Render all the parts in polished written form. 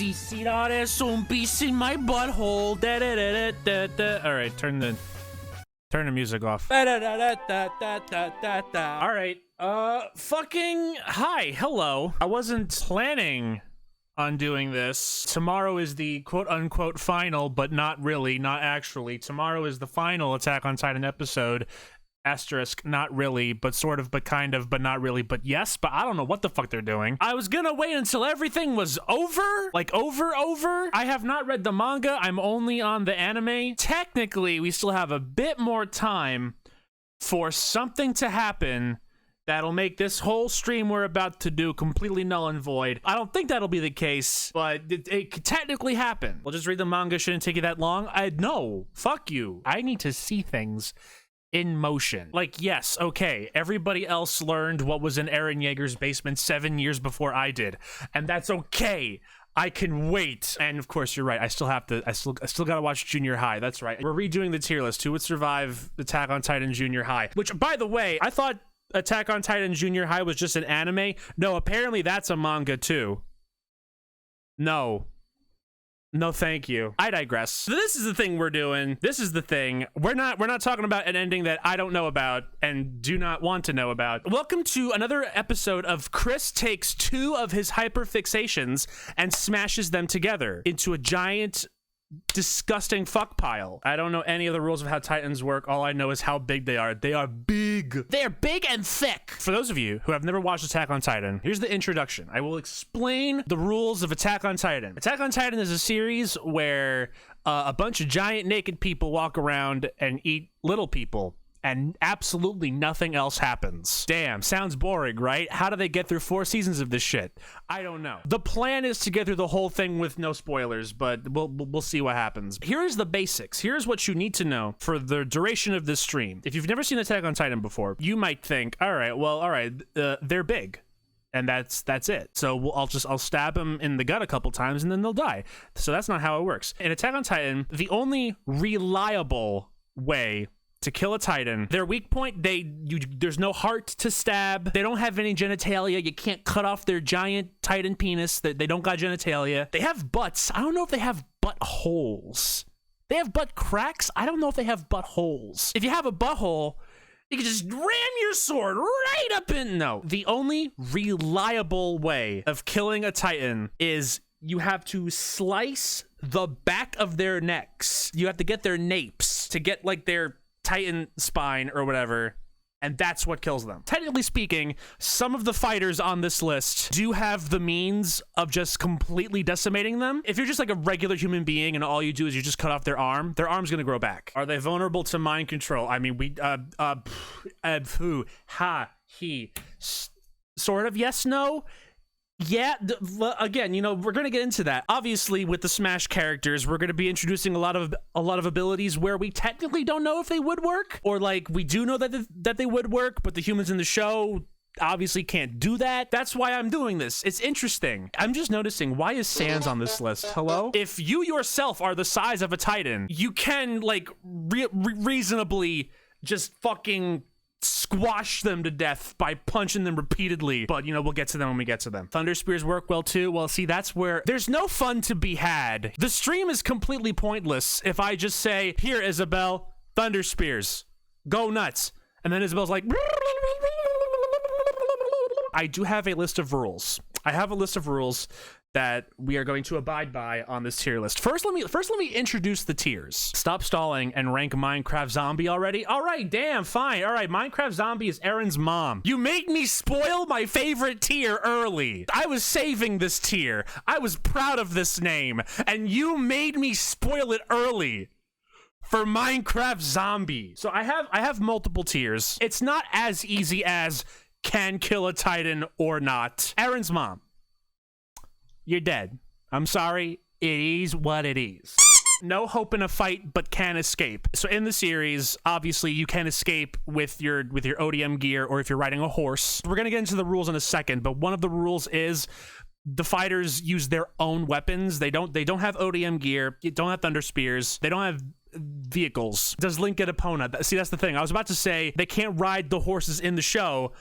necesitar es un piece in my butthole. Da, da, da, da, da, da. All right, turn the music off. Da, da, da, da, da, da, da, da. All right, fucking hi, hello. I wasn't planning on doing this. Tomorrow is the quote-unquote final, but not really, not actually. Tomorrow is the final Attack on Titan episode. Asterisk, not really, but sort of, but kind of, but not really, but yes, but I don't know what the fuck they're doing. I was gonna wait until everything was over, like over. I have not read the manga, I'm only on the anime. Technically, we still have a bit more time for something to happen that'll make this whole stream we're about to do completely null and void. I don't think that'll be the case, but it could technically happen. We'll just read the manga, shouldn't take you that long. No, fuck you. I need to see things in motion. Like, yes, okay, everybody else learned what was in Eren Yeager's basement 7 years before I did, and that's okay. I can wait. And of course, you're right. I still gotta watch Junior High. That's right. We're redoing the tier list. Who would survive Attack on Titan Junior High? Which, by the way, I thought Attack on Titan Junior High was just an anime. No, apparently that's a manga too. No, thank you. I digress. So this is the thing we're doing. This is the thing. We're not talking about an ending that I don't know about and do not want to know about. Welcome to another episode of Chris takes two of his hyperfixations and smashes them together into a giant, disgusting fuck pile. I don't know any of the rules of how Titans work. All I know is how big they are. They are big. They're big and thick. For those of you who have never watched Attack on Titan, here's the introduction. I will explain the rules of Attack on Titan. Attack on Titan is a series where a bunch of giant naked people walk around and eat little people, and absolutely nothing else happens. Damn, sounds boring, right? How do they get through 4 seasons of this shit? I don't know. The plan is to get through the whole thing with no spoilers, but we'll see what happens. Here's the basics. Here's what you need to know for the duration of this stream. If you've never seen Attack on Titan before, you might think, all right, they're big. And that's it. So I'll stab them in the gut a couple times and then they'll die. So that's not how it works. In Attack on Titan, the only reliable way to kill a Titan, their weak point, there's no heart to stab. They don't have any genitalia. You can't cut off their giant Titan penis. They don't got genitalia. They have butts. I don't know if they have buttholes. They have butt cracks. I don't know if they have buttholes. If you have a butthole, you can just ram your sword right up in. No. The only reliable way of killing a Titan is you have to slice the back of their necks. You have to get their napes to get like their Titan spine or whatever, and that's what kills them. Technically speaking, some of the fighters on this list do have the means of just completely decimating them. If you're just like a regular human being and all you do is you just cut off their arm's gonna grow back. Are they vulnerable to mind control? I mean, sort of yes, no. Yeah, again, you know, we're gonna get into that. Obviously, with the Smash characters, we're gonna be introducing a lot of abilities where we technically don't know if they would work, or like we do know that they would work, but the humans in the show obviously can't do that. That's why I'm doing this. It's interesting. I'm just noticing, why is Sans on this list? Hello? If you yourself are the size of a Titan, you can like reasonably just fucking squash them to death by punching them repeatedly, but you know, we'll get to them when we get to them. Thunder Spears work well too. Well, see, that's where there's no fun to be had. The stream is completely pointless if I just say, here, Isabel, Thunder Spears, go nuts, and then Isabel's like, I do have a list of rules. I have a list of rules that we are going to abide by on this tier list. First, let me introduce the tiers. Stop stalling and rank Minecraft Zombie already. All right, damn, fine. All right, Minecraft Zombie is Eren's mom. You made me spoil my favorite tier early. I was saving this tier. I was proud of this name, and you made me spoil it early for Minecraft Zombie. So I have multiple tiers. It's not as easy as can kill a Titan or not. Eren's mom, you're dead. I'm sorry. It is what it is. No hope in a fight, but can escape. So in the series, obviously you can escape with your ODM gear, or if you're riding a horse. We're gonna get into the rules in a second, but one of the rules is the fighters use their own weapons. They don't have ODM gear. You don't have Thunder Spears. They don't have vehicles. Does Link get Epona? See, that's the thing. I was about to say they can't ride the horses in the show,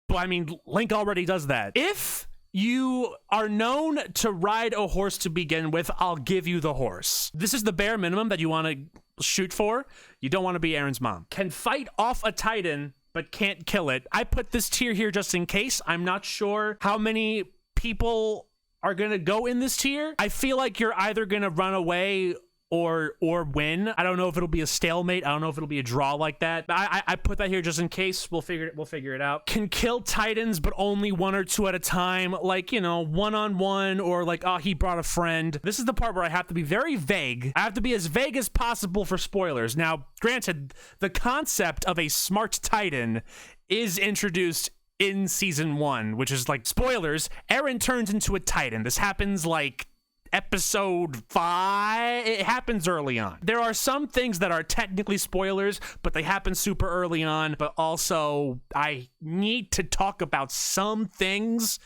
but I mean, Link already does that. If You are known to ride a horse to begin with. I'll give you the horse. This is the bare minimum that you want to shoot for. You don't want to be Eren's mom. Can fight off a Titan, but can't kill it. I put this tier here just in case. I'm not sure how many people are going to go in this tier. I feel like you're either going to run away or win. I don't know if it'll be a stalemate. I don't know if it'll be a draw like that. I put that here just in case. We'll figure it out. Can kill Titans, but only 1 or 2 at a time. Like, you know, 1-on-1, or like, oh, he brought a friend. This is the part where I have to be very vague. I have to be as vague as possible for spoilers. Now, granted, the concept of a smart Titan is introduced in season 1, which is like, spoilers, Eren turns into a Titan. This happens like episode 5. It happens early on. There are some things that are technically spoilers, but they happen super early on. But also, I need to talk about some things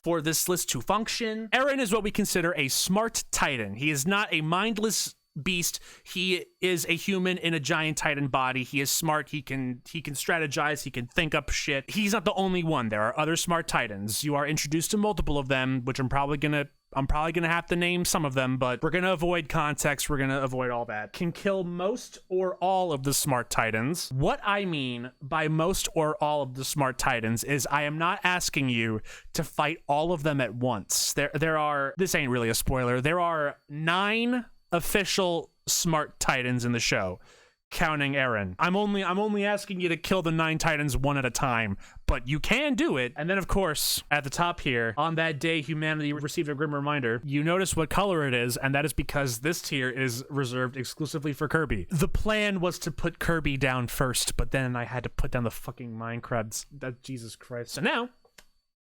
for this list to function. Eren is what we consider a smart Titan. He is not a mindless beast. He is a human in a giant Titan body. He is smart. He can strategize. He can think up shit. He's not the only one. There are other smart Titans. You are introduced to multiple of them, which I'm probably gonna have to name some of them, but we're gonna avoid context. We're gonna avoid all that. Can kill most or all of the smart Titans. What I mean by most or all of the smart Titans is I am not asking you to fight all of them at once. There are, this ain't really a spoiler, there are 9 official smart Titans in the show, counting Eren. I'm only asking you to kill the 9 Titans 1 at a time, but you can do it. And then, of course, at the top here, on that day humanity received a grim reminder, you notice what color it is, and that is because this tier is reserved exclusively for Kirby. The plan was to put Kirby down first, but then I had to put down the fucking Minecrafts. Jesus Christ. So now,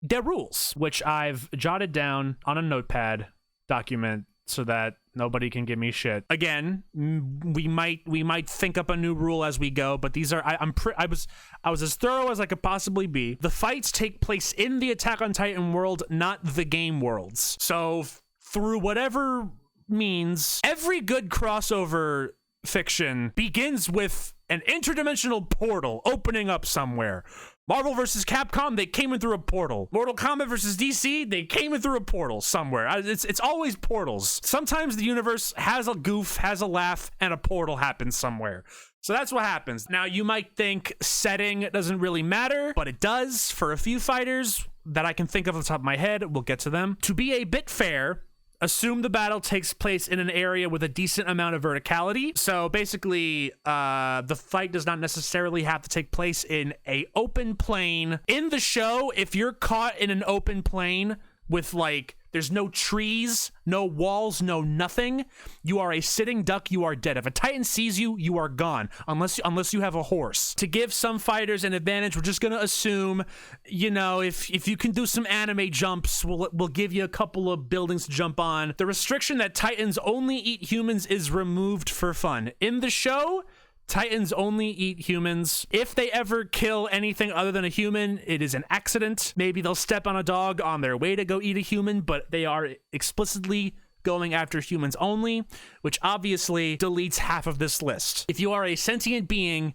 the rules, which I've jotted down on a notepad document so that nobody can give me shit. Again, we might think up a new rule as we go, but these are I was as thorough as I could possibly be. The fights take place in the Attack on Titan world, not the game worlds. So through whatever means, every good crossover fiction begins with an interdimensional portal opening up somewhere. Marvel versus Capcom, they came in through a portal. Mortal Kombat versus DC, they came in through a portal somewhere. It's always portals. Sometimes the universe has a goof, has a laugh, and a portal happens somewhere. So that's what happens. Now, you might think setting doesn't really matter, but it does for a few fighters that I can think of off the top of my head. We'll get to them. To be a bit fair, assume the battle takes place in an area with a decent amount of verticality. So basically, the fight does not necessarily have to take place in an open plane. In the show, if you're caught in an open plane with, like, there's no trees, no walls, no nothing, you are a sitting duck, you are dead. If a Titan sees you, you are gone, unless you have a horse. To give some fighters an advantage, we're just gonna assume, you know, if you can do some anime jumps, we'll give you a couple of buildings to jump on. The restriction that Titans only eat humans is removed for fun. In the show, Titans only eat humans. If they ever kill anything other than a human, it is an accident. Maybe they'll step on a dog on their way to go eat a human, but they are explicitly going after humans only, which obviously deletes half of this list. If you are a sentient being,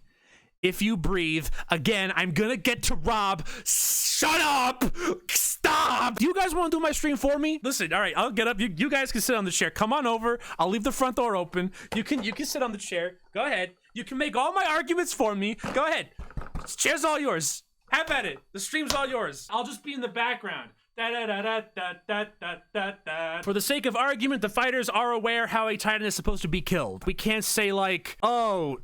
if you breathe, again, I'm gonna get to Rob. Shut up! Stop! Do you guys want to do my stream for me? Listen, all right, I'll get up. You guys can sit on the chair. Come on over. I'll leave the front door open. You can sit on the chair. Go ahead. You can make all my arguments for me. Go ahead. This chair's all yours. Have at it. The stream's all yours. I'll just be in the background. For the sake of argument, the fighters are aware how a Titan is supposed to be killed. We can't say like, oh,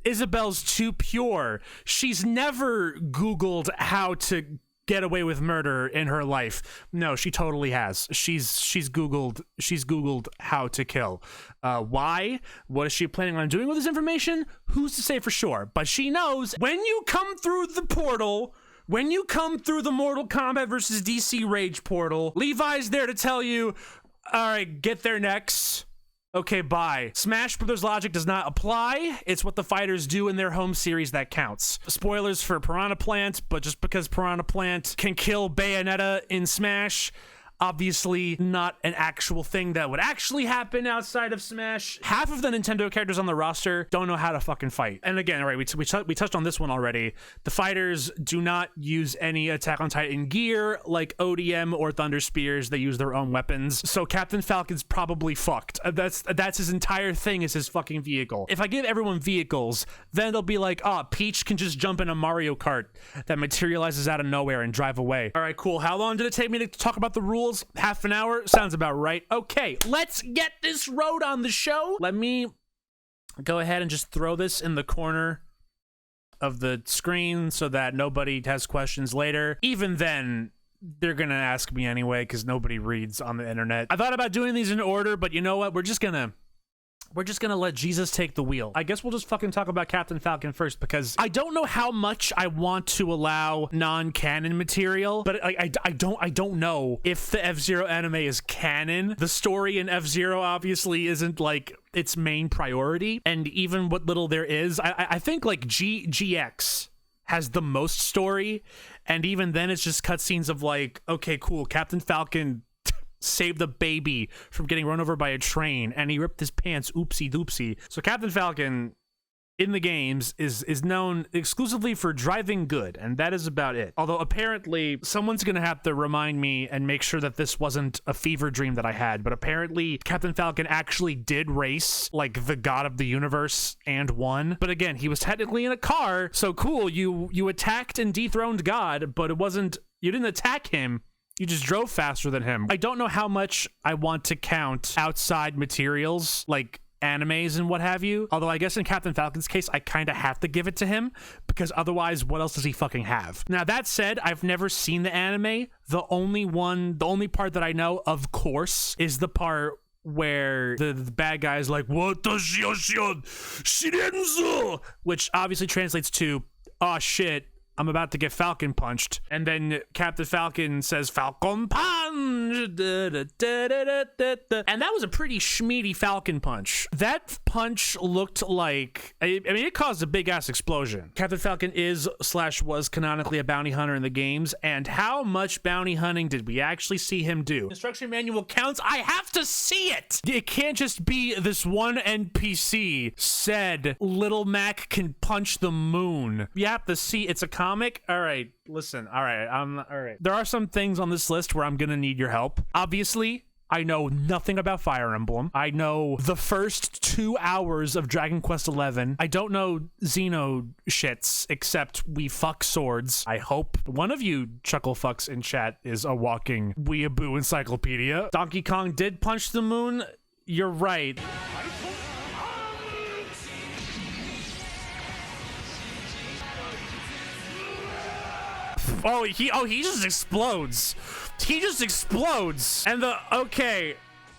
Isabel's too pure. She's never Googled how to get away with murder in her life. No, she totally has. She's Googled how to kill. Why? What is she planning on doing with this information? Who's to say for sure? But she knows when you come through the portal, when you come through the Mortal Kombat versus DC Rage portal, Levi's there to tell you, all right, get there next. Okay, bye. Smash Brothers logic does not apply. It's what the fighters do in their home series that counts. Spoilers for Piranha Plant, but just because Piranha Plant can kill Bayonetta in Smash, Obviously not an actual thing that would actually happen outside of Smash. Half of the Nintendo characters on the roster don't know how to fucking fight. And again, all right, we touched on this one already. The fighters do not use any Attack on Titan gear like ODM or Thunder Spears. They use their own weapons. So Captain Falcon's probably fucked. That's his entire thing, is his fucking vehicle. If I give everyone vehicles, then they'll be like, oh, Peach can just jump in a Mario Kart that materializes out of nowhere and drive away. All right, cool. How long did it take me to talk about the rules? Half an hour? Sounds about right. Okay, let's get this road on the show. Let me go ahead and just throw this in the corner of the screen so that nobody has questions later. Even then, they're gonna ask me anyway because nobody reads on the internet. I thought about doing these in order, but you know what? We're just gonna let Jesus take the wheel. I guess we'll just fucking talk about Captain Falcon first, because I don't know how much I want to allow non-canon material, but I don't know if the F-Zero anime is canon. The story in F-Zero obviously isn't like its main priority, and even what little there is, I think like GX has the most story, and even then it's just cutscenes of like, okay, cool, Captain Falcon saved the baby from getting run over by a train and he ripped his pants, oopsie doopsie. So Captain Falcon in the games is known exclusively for driving good, and that is about it. Although apparently someone's gonna have to remind me and make sure that this wasn't a fever dream that I had, but apparently Captain Falcon actually did race like the god of the universe and won. But again, he was technically in a car, so cool, you attacked and dethroned God, but it wasn't, you didn't attack him, you just drove faster than him. I don't know how much I want to count outside materials like animes and what have you. Although I guess in Captain Falcon's case, I kind of have to give it to him, because otherwise, what else does he fucking have? Now, that said, I've never seen the anime. The only part that I know, of course, is the part where the bad guy is like, which obviously translates to, oh shit, I'm about to get Falcon punched. And then Captain Falcon says, Falcon punch! And that was a pretty schmeedy Falcon punch. That punch looked like, I mean, it caused a big ass explosion. Captain Falcon is/was canonically a bounty hunter in the games. And how much bounty hunting did we actually see him do? Instruction manual counts. I have to see it! It can't just be this one NPC said, Little Mac can punch the moon. You have to see, it's a comic. All right, listen. All right, all right. There are some things on this list where I'm gonna need your help. Obviously, I know nothing about Fire Emblem. I know the first 2 hours of Dragon Quest XI. I don't know Xeno shits, except we fuck swords. I hope one of you chuckle fucks in chat is a walking weeaboo encyclopedia. Donkey Kong did punch the moon. You're right. He just explodes. He just explodes. And okay,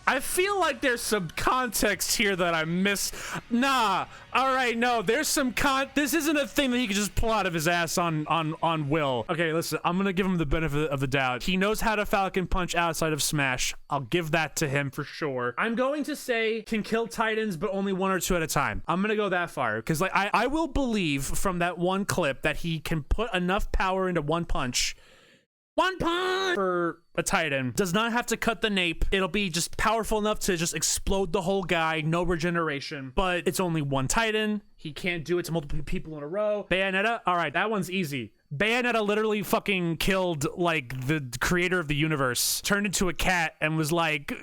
I feel like there's some context here that I missed. Nah, all right, no, there's some this isn't a thing that he could just pull out of his ass on will. Okay, listen, I'm gonna give him the benefit of the doubt. He knows how to Falcon punch outside of Smash. I'll give that to him for sure. I'm going to say can kill Titans, but only 1 or 2 at a time. I'm gonna go that far, because like I will believe from that one clip that he can put enough power into one punch. One punch for a Titan. Does not have to cut the nape. It'll be just powerful enough to just explode the whole guy. No regeneration. But it's only one Titan. He can't do it to multiple people in a row. Bayonetta? All right, that one's easy. Bayonetta literally fucking killed, like, the creator of the universe. Turned into a cat and was like,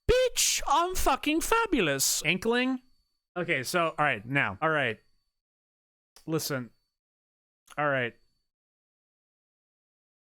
bitch, I'm fucking fabulous. Inkling? Okay, so, all right, now. All right. Listen. All right.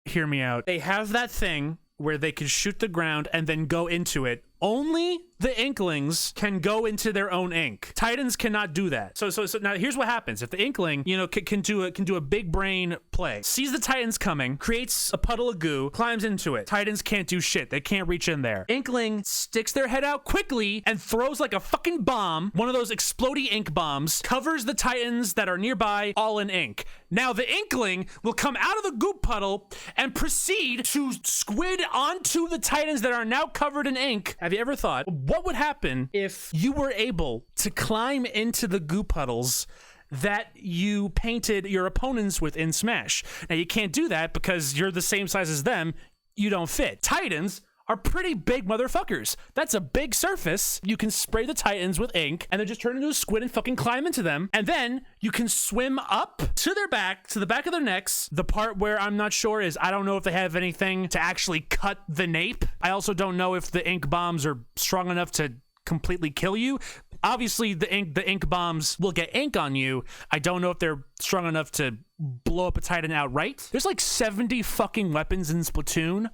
Hear me out. They have that thing where they can shoot the ground and then go into it. Only the Inklings can go into their own ink. Titans cannot do that. So now here's what happens. If the Inkling, you know, can do a big brain play, sees the Titans coming, creates a puddle of goo, climbs into it. Titans can't do shit. They can't reach in there. Inkling sticks their head out quickly and throws like a fucking bomb, one of those explodey ink bombs, covers the Titans that are nearby, all in ink. Now the Inkling will come out of the goop puddle and proceed to squid onto the Titans that are now covered in ink. Have you ever thought, what would happen if you were able to climb into the goo puddles that you painted your opponents with in Smash? Now, you can't do that because you're the same size as them. You don't fit. Titans are pretty big motherfuckers. That's a big surface. You can spray the Titans with ink and then just turn into a squid and fucking climb into them. And then you can swim up to their back, to the back of their necks. The part where I'm not sure is I don't know if they have anything to actually cut the nape. I also don't know if the ink bombs are strong enough to completely kill you. Obviously, the ink bombs will get ink on you. I don't know if they're strong enough to blow up a Titan outright. There's like 70 fucking weapons in Splatoon.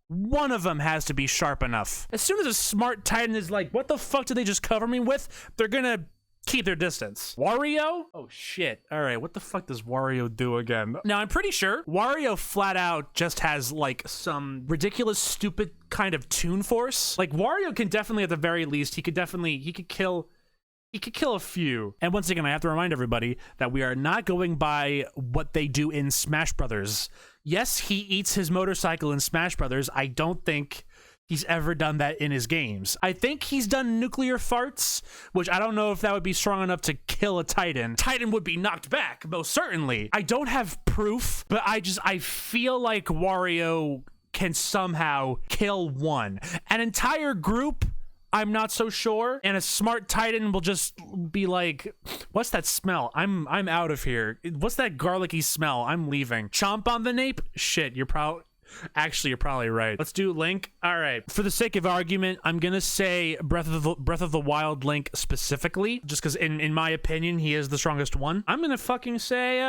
One of them has to be sharp enough. As soon as a smart Titan is like, what the fuck did they just cover me with? They're gonna keep their distance. Wario? Oh shit. All right, what the fuck does Wario do again? Now, I'm pretty sure Wario flat out just has like some ridiculous, stupid kind of toon force. Like Wario can definitely, at the very least, he could kill a few. And once again, I have to remind everybody that we are not going by what they do in Smash Brothers. Yes, he eats his motorcycle in Smash Brothers. I don't think he's ever done that in his games. I think he's done nuclear farts, which I don't know if that would be strong enough to kill a Titan. Titan would be knocked back, most certainly. I don't have proof, but I feel like Wario can somehow kill one. An entire group, I'm not so sure. And a smart Titan will just be like, what's that smell? I'm out of here. What's that garlicky smell? I'm leaving. Chomp on the nape? Shit, you're probably right. Let's do Link. All right. For the sake of argument, I'm gonna say Breath of the Wild Link specifically, just because in my opinion he is the strongest one. I'm gonna fucking say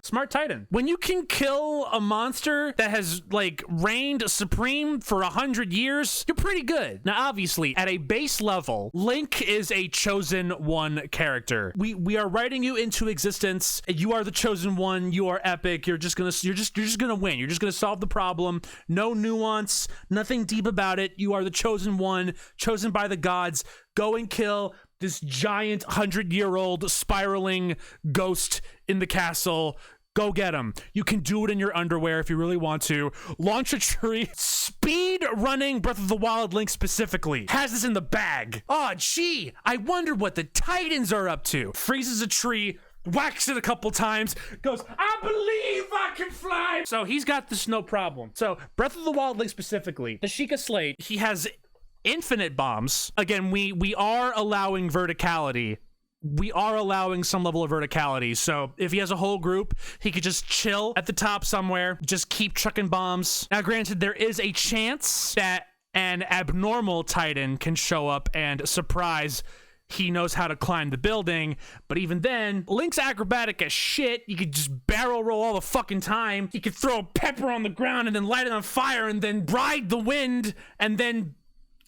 Smart Titan. When you can kill a monster that has like reigned supreme for 100 years, you're pretty good. Now, obviously, at a base level, Link is a chosen one character. We are writing you into existence. You are the chosen one. You are epic. You're just gonna win. You're just gonna solve the problem. No nuance, nothing deep about it. You are the chosen one, chosen by the gods. Go and kill this giant 100-year-old spiraling ghost in the castle. Go get him. You can do it in your underwear if you really want to. Launch a tree. Speed running Breath of the Wild Link specifically has this in the bag. Oh, gee, I wonder what the Titans are up to. Freezes a tree, whacks it a couple times, goes, I believe I can fly. So he's got this no problem. So Breath of the Wild Link specifically, the Sheikah Slate, he has infinite bombs. Again, we are allowing verticality. We are allowing some level of verticality. So if he has a whole group, he could just chill at the top somewhere, just keep chucking bombs. Now, granted, there is a chance that an abnormal Titan can show up and surprise he knows how to climb the building, but even then, Link's acrobatic as shit. You could just barrel roll all the fucking time. You could throw a pepper on the ground and then light it on fire and then ride the wind and then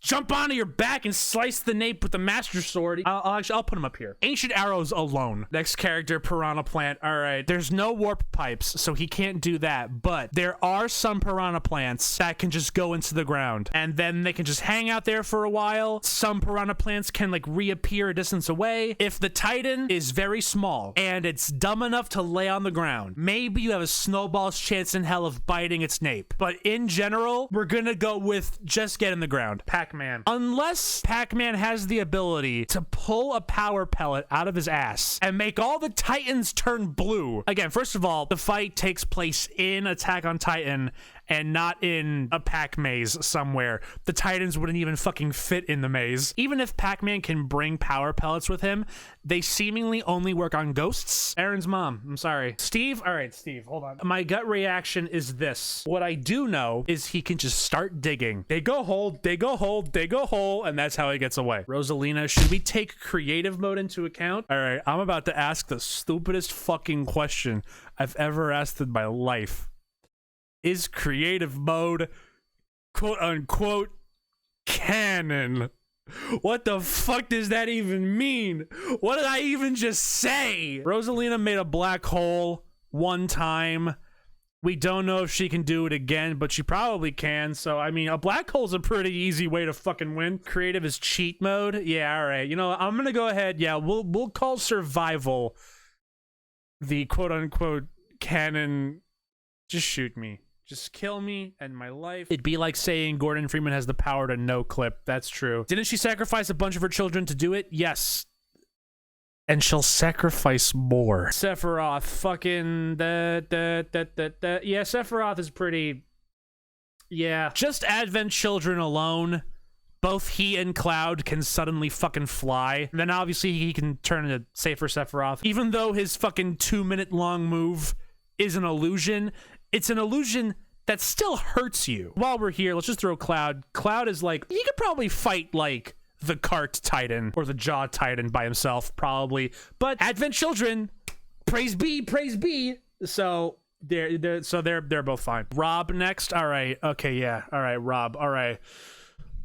jump onto your back and slice the nape with the Master Sword. I'll put him up here. Ancient Arrows alone. Next character, Piranha Plant. All right, there's no warp pipes, so he can't do that, but there are some Piranha Plants that can just go into the ground, and then they can just hang out there for a while. Some Piranha Plants can like reappear a distance away. If the Titan is very small and it's dumb enough to lay on the ground, maybe you have a snowball's chance in hell of biting its nape. But in general, we're gonna go with just get in the ground. Pac-Man. Unless Pac-Man has the ability to pull a power pellet out of his ass and make all the Titans turn blue. Again, first of all, the fight takes place in Attack on Titan and not in a Pac maze somewhere. The Titans wouldn't even fucking fit in the maze. Even if Pac-Man can bring power pellets with him, they seemingly only work on ghosts. Aaron's mom, I'm sorry. Steve? All right, Steve, hold on. My gut reaction is this. What I do know is he can just start digging. They go hole, they go hole, they go hole, and that's how he gets away. Rosalina, should we take creative mode into account? All right, I'm about to ask the stupidest fucking question I've ever asked in my life. Is creative mode quote unquote canon? What the fuck does that even mean? What did I even just say? Rosalina made a black hole one time. We don't know if she can do it again, but she probably can. So, I mean, a black hole's a pretty easy way to fucking win. Creative is cheat mode. Yeah, all right. You know, I'm gonna go ahead. Yeah, we'll call survival the quote unquote canon. Just shoot me. Just kill me and my life. It'd be like saying Gordon Freeman has the power to no clip. That's true. Didn't she sacrifice a bunch of her children to do it? Yes. And she'll sacrifice more. Sephiroth, fucking yeah, Sephiroth is pretty. Yeah. Just Advent Children alone, both he and Cloud can suddenly fucking fly. And then obviously he can turn into Safer Sephiroth. Even though his fucking 2-minute long move is an illusion, it's an illusion that still hurts you. While we're here, let's just throw Cloud. Cloud is like, he could probably fight like the Cart Titan or the Jaw Titan by himself, probably. But Advent Children, praise be, praise be. So they're both fine. Rob next. All right. Okay. Yeah. All right. Rob. All right.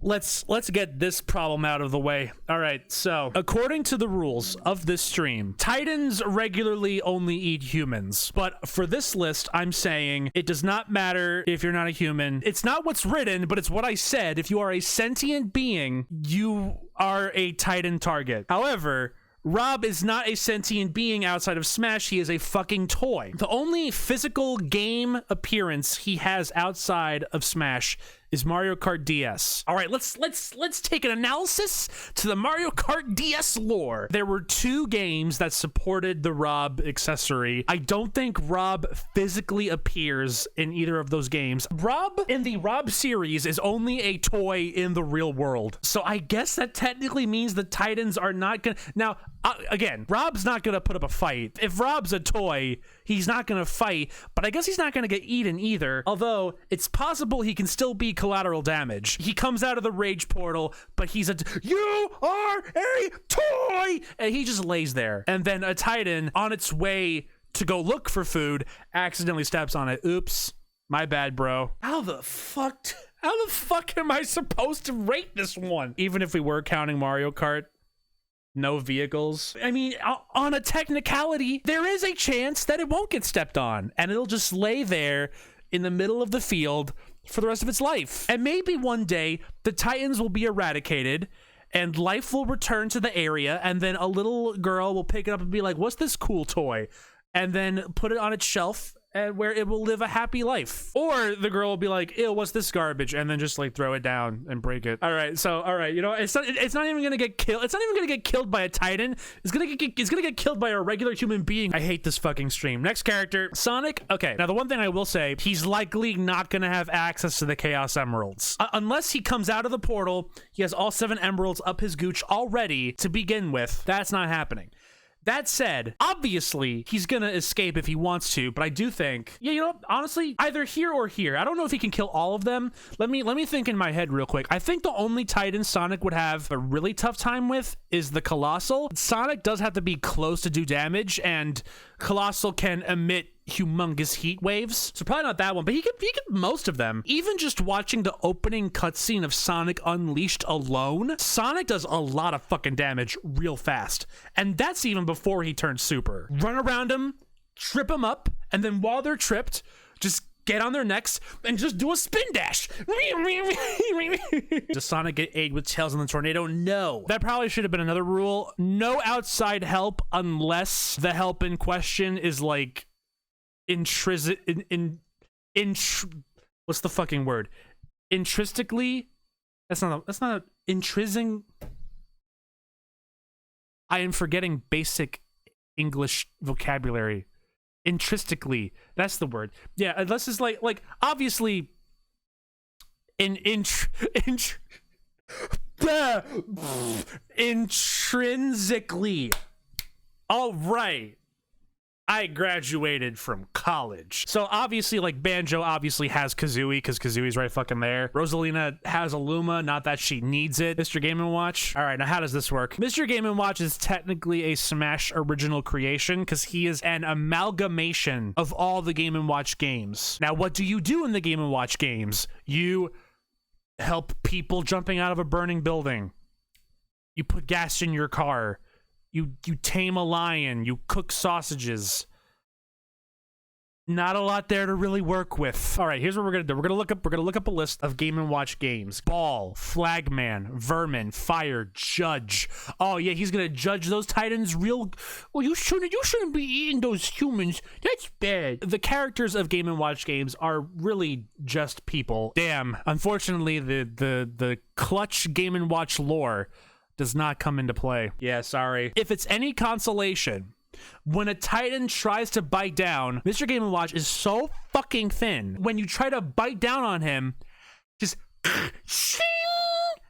Let's get this problem out of the way. All right, so according to the rules of this stream, Titans regularly only eat humans. But for this list, I'm saying it does not matter if you're not a human. It's not what's written, but it's what I said. If you are a sentient being, you are a Titan target. However, Rob is not a sentient being outside of Smash. He is a fucking toy. The only physical game appearance he has outside of Smash is Mario Kart DS. All right, let's take an analysis to the Mario Kart DS lore. There were 2 games that supported the Rob accessory. I don't think Rob physically appears in either of those games. Rob in the Rob series is only a toy in the real world. So I guess that technically means the Titans are not gonna... Now, again, Rob's not gonna put up a fight. If Rob's a toy, he's not gonna fight, but I guess he's not gonna get eaten either. Although, it's possible he can still be collateral damage. He comes out of the rage portal, but he's you are a toy! And he just lays there. And then a Titan, on its way to go look for food, accidentally steps on it. Oops. My bad, bro. How the fuck am I supposed to rate this one? Even if we were counting Mario Kart, no vehicles. I mean, on a technicality, there is a chance that it won't get stepped on, and it'll just lay there in the middle of the field for the rest of its life. And maybe one day the Titans will be eradicated and life will return to the area, and then a little girl will pick it up and be like, what's this cool toy? And then put it on its shelf where it will live a happy life. Or the girl will be like, ew, what's this garbage? And then just like throw it down and break it. All right, you know, it's not even gonna get killed. It's not even gonna get killed by a Titan. It's gonna get killed by a regular human being. I hate this fucking stream. Next character, Sonic. Okay, now the one thing I will say, he's likely not gonna have access to the Chaos Emeralds. Unless he comes out of the portal, he has all 7 emeralds up his gooch already to begin with. That's not happening. That said, obviously, he's gonna escape if he wants to, but I do think, yeah, you know, honestly, either here or here. I don't know if he can kill all of them. Let me think in my head real quick. I think the only Titan Sonic would have a really tough time with is the Colossal. Sonic does have to be close to do damage, and Colossal can emit humongous heat waves, so probably not that one, but he could most of them. Even just watching the opening cutscene of Sonic Unleashed alone, Sonic does a lot of fucking damage real fast, and that's even before he turns super. Run around him, trip him up, and then while they're tripped, just get on their necks and just do a spin dash. Does Sonic get aid with Tails in the Tornado? No. That probably should have been another rule. No outside help unless the help in question is like intrinsic, what's the fucking word? Intrinsically? That's not intrinsic. I am forgetting basic English vocabulary. Intrinsically, that's the word. Yeah, unless it's like obviously intrinsically. All right. I graduated from college. So obviously, like, Banjo obviously has Kazooie, because Kazooie's right fucking there. Rosalina has Aluma, not that she needs it. Mr. Game & Watch. All right, now how does this work? Mr. Game & Watch is technically a Smash original creation, because he is an amalgamation of all the Game & Watch games. Now, what do you do in the Game & Watch games? You help people jumping out of a burning building. You put gas in your car. You tame a lion, you cook sausages. Not a lot there to really work with. All right, here's what we're gonna do. We're gonna look up a list of Game & Watch games. Ball, Flagman, Vermin, Fire, Judge. Oh yeah, he's gonna judge those Titans real. Well, you shouldn't be eating those humans. That's bad. The characters of Game & Watch games are really just people. Damn. Unfortunately, the clutch Game & Watch lore does not come into play. Yeah, sorry. If it's any consolation, when a Titan tries to bite down, Mr. Game & Watch is so fucking thin. When you try to bite down on him, Just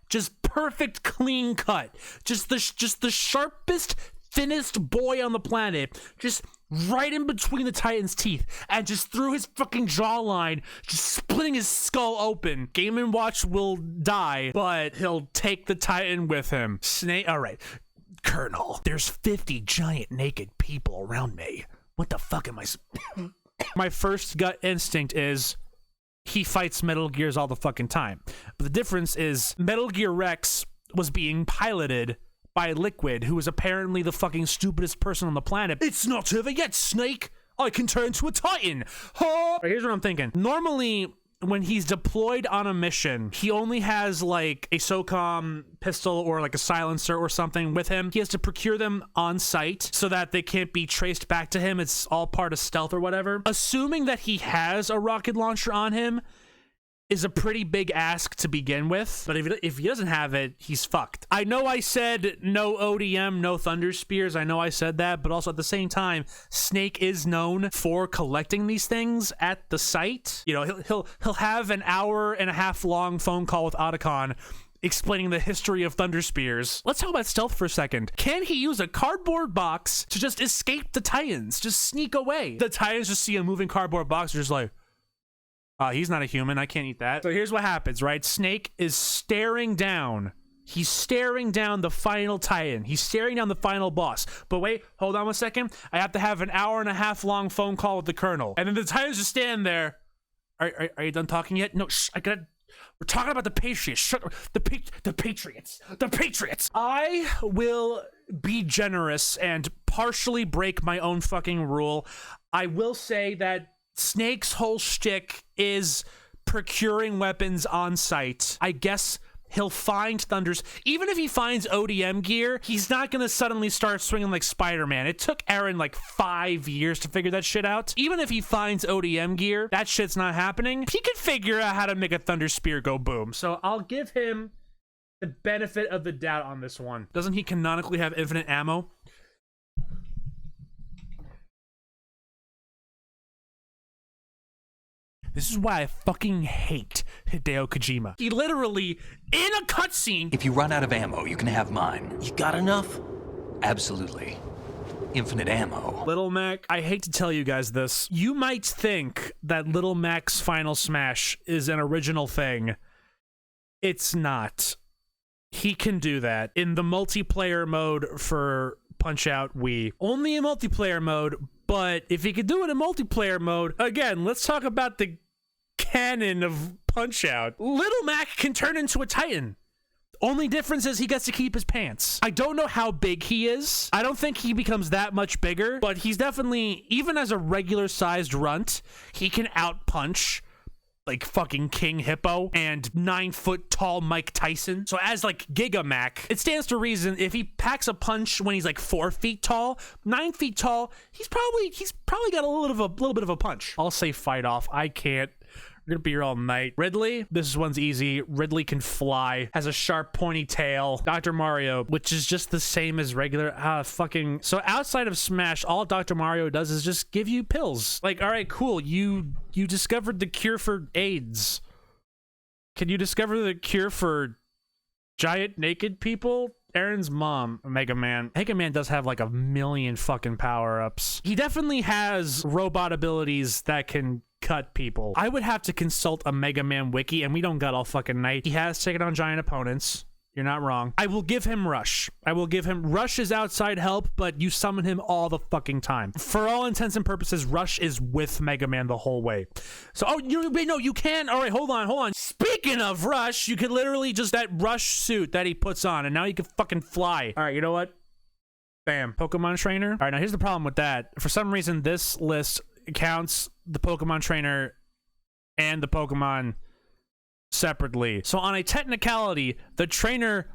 just perfect clean cut. Just the sharpest, thinnest boy on the planet. Just right in between the Titan's teeth, and just through his fucking jawline, just splitting his skull open. Game & Watch will die, but he'll take the Titan with him. Snake, all right. Colonel, there's 50 giant naked people around me. What the fuck am I... My first gut instinct is he fights Metal Gears all the fucking time. But the difference is Metal Gear Rex was being piloted by Liquid, who is apparently the fucking stupidest person on the planet. It's not over yet, Snake! I can turn to a Titan! Huh? Here's what I'm thinking. Normally, when he's deployed on a mission, he only has like a SOCOM pistol or like a silencer or something with him. He has to procure them on site so that they can't be traced back to him. It's all part of stealth or whatever. Assuming that he has a rocket launcher on him is a pretty big ask to begin with, but if he doesn't have it, he's fucked. I know I said no ODM, no Thunder Spears. I know I said that, but also at the same time, Snake is known for collecting these things at the site. You know, he'll have an hour-and-a-half long phone call with Otacon explaining the history of Thunder Spears. Let's talk about stealth for a second. Can he use a cardboard box to just escape the Titans? Just sneak away. The Titans just see a moving cardboard box, they're just like, he's not a human. I can't eat that. So here's what happens, right? Snake is staring down. He's staring down the final Titan. He's staring down the final boss. But wait, hold on 1 second. I have to have an hour-and-a-half long phone call with the Colonel. And then the Titans just stand there. Are you done talking yet? No, shh, we're talking about the Patriots. Shut up. The Patriots. The Patriots. I will be generous and partially break my own fucking rule. I will say that Snake's whole shtick is procuring weapons on site. I guess he'll find Thunders. Even if he finds ODM gear, he's not gonna suddenly start swinging like Spider-Man. It took Aaron like 5 years to figure that shit out. Even if he finds ODM gear, that shit's not happening. He can figure out how to make a Thunder Spear go boom. So I'll give him the benefit of the doubt on this one. Doesn't he canonically have infinite ammo? This is why I fucking hate Hideo Kojima. He literally, in a cutscene... If you run out of ammo, you can have mine. You got enough? Absolutely. Infinite ammo. Little Mac, I hate to tell you guys this. You might think that Little Mac's Final Smash is an original thing. It's not. He can do that in the multiplayer mode for Punch-Out Wii. Only in multiplayer mode, but if he could do it in multiplayer mode, again, let's talk about the canon of Punch-Out. Little Mac can turn into a Titan. Only difference is he gets to keep his pants. I don't know how big he is. I don't think he becomes that much bigger, but he's definitely, even as a regular-sized runt, he can out-punch like fucking King Hippo and 9-foot-tall Mike Tyson. So as like Giga Mac, it stands to reason if he packs a punch when he's like 4 feet tall, 9 feet tall, he's probably got a little bit of a punch. I'll say fight off. I can't. We're gonna be here all night. Ridley, this one's easy. Ridley can fly, has a sharp pointy tail. Dr. Mario, which is just the same as regular, fucking. So outside of Smash, all Dr. Mario does is just give you pills. Like, all right, cool. You discovered the cure for AIDS. Can you discover the cure for giant naked people? Aaron's mom, Mega Man. Mega Man does have like a million fucking power-ups. He definitely has robot abilities that can cut people. I would have to consult a Mega Man wiki, and we don't got all fucking night. He has taken on giant opponents. You're not wrong. I will give him Rush. Rush is outside help, but you summon him all the fucking time. For all intents and purposes, Rush is with Mega Man the whole way. So, you can. All right, hold on. Speaking of Rush, you could literally just that Rush suit that he puts on, and now he can fucking fly. All right, you know what? Bam. Pokemon Trainer. All right, now here's the problem with that. For some reason, this list counts the Pokemon Trainer and the Pokemon separately. So on a technicality, the trainer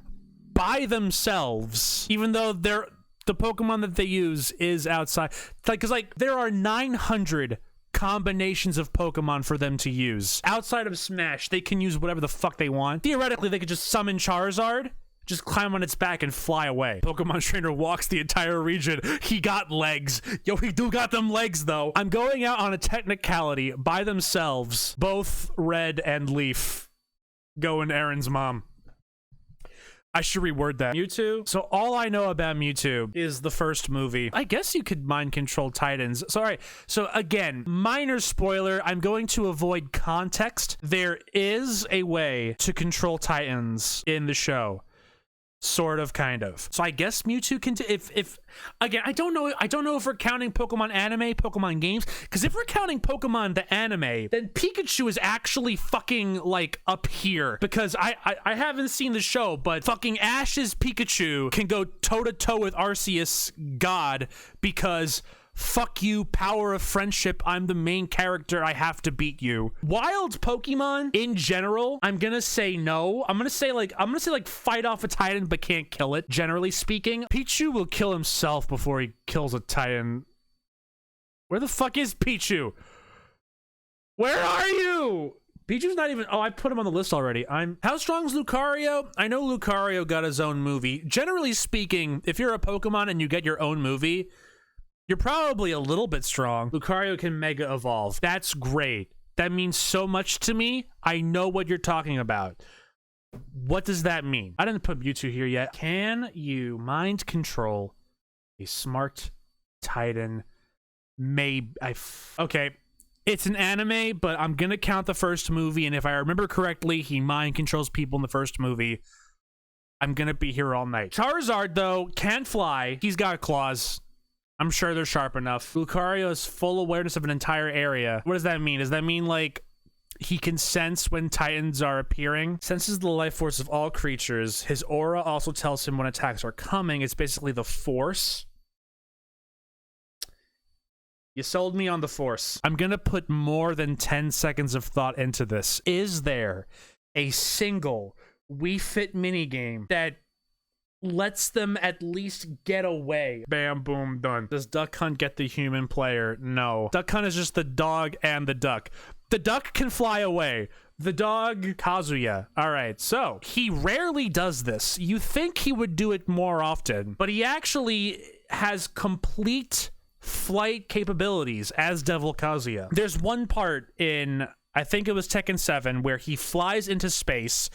by themselves, even though the Pokemon that they use is outside, because like there are 900 combinations of Pokemon for them to use. Outside of Smash, they can use whatever the fuck they want. Theoretically, they could just summon Charizard, just climb on its back and fly away. Pokemon Trainer walks the entire region. He got legs. Yo, he do got them legs, though. I'm going out on a technicality by themselves, both Red and Leaf Going Aaron's mom. I should reword that. Mewtwo. So all I know about Mewtwo is the first movie. I guess you could mind control Titans. So, all right. So again, minor spoiler. I'm going to avoid context. There is a way to control Titans in the show. Sort of, kind of. So I guess Mewtwo can, if again, I don't know if we're counting Pokemon anime, Pokemon games, because if we're counting Pokemon the anime, then Pikachu is actually fucking like up here, because I haven't seen the show, but fucking Ash's Pikachu can go toe to toe with Arceus God, because fuck you, power of friendship, I'm the main character, I have to beat you. Wild Pokemon in general, I'm gonna say no. I'm gonna say like fight off a Titan but can't kill it, generally speaking. Pichu will kill himself before he kills a Titan. Where the fuck is Pichu? Where are you? Pichu's not even, oh, I put him on the list already. How strong is Lucario? I know Lucario got his own movie. Generally speaking, if you're a Pokemon and you get your own movie, you're probably a little bit strong. Lucario can Mega Evolve. That's great. That means so much to me. I know what you're talking about. What does that mean? I didn't put Mewtwo here yet. Can you mind control a smart Titan? Maybe. Okay. It's an anime, but I'm gonna count the first movie, and if I remember correctly, he mind controls people in the first movie. I'm gonna be here all night. Charizard, though, can fly. He's got claws. I'm sure they're sharp enough. Lucario has full awareness of an entire area. What does that mean? Does that mean, like, he can sense when Titans are appearing? Senses the life force of all creatures. His aura also tells him when attacks are coming. It's basically the Force. You sold me on the Force. I'm gonna put more than 10 seconds of thought into this. Is there a single Wii Fit minigame that lets them at least get away? Bam, boom, done. Does Duck Hunt get the human player? No. Duck Hunt is just the dog and the duck. The duck can fly away. The dog, Kazuya. All right, so he rarely does this. You think he would do it more often, but he actually has complete flight capabilities as Devil Kazuya. There's one part in, I think it was Tekken 7, where he flies into space